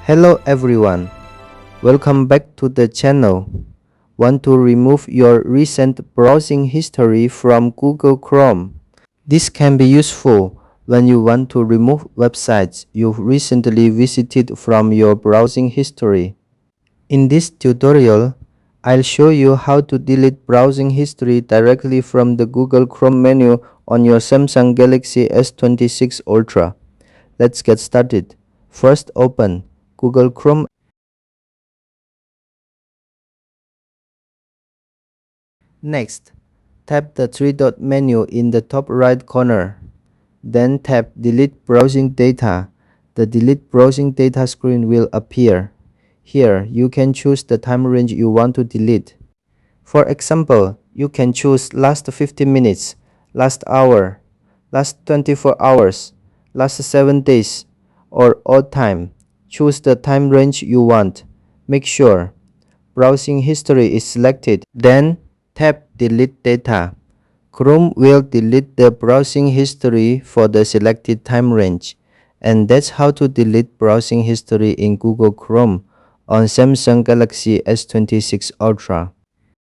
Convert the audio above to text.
Hello everyone, welcome back to the channel. Want to remove your recent browsing history from Google Chrome? This can be useful when you want to remove websites you've recently visited from your browsing history. In this tutorial, I'll show you how to delete browsing history directly from the Google Chrome menu on your Samsung Galaxy S26 Ultra. Let's get started. First, open Google Chrome. Next, tap the three-dot menu in the top right corner. Then tap Delete Browsing Data. The Delete Browsing Data screen will appear. Here, you can choose the time range you want to delete. For example, you can choose last 15 minutes, last hour, last 24 hours, last 7 days, or all time. Choose the time range you want. Make sure Browsing History is selected. Then tap Delete Data. Chrome will delete the browsing history for the selected time range. And that's how to delete browsing history in Google Chrome on Samsung Galaxy S26 Ultra.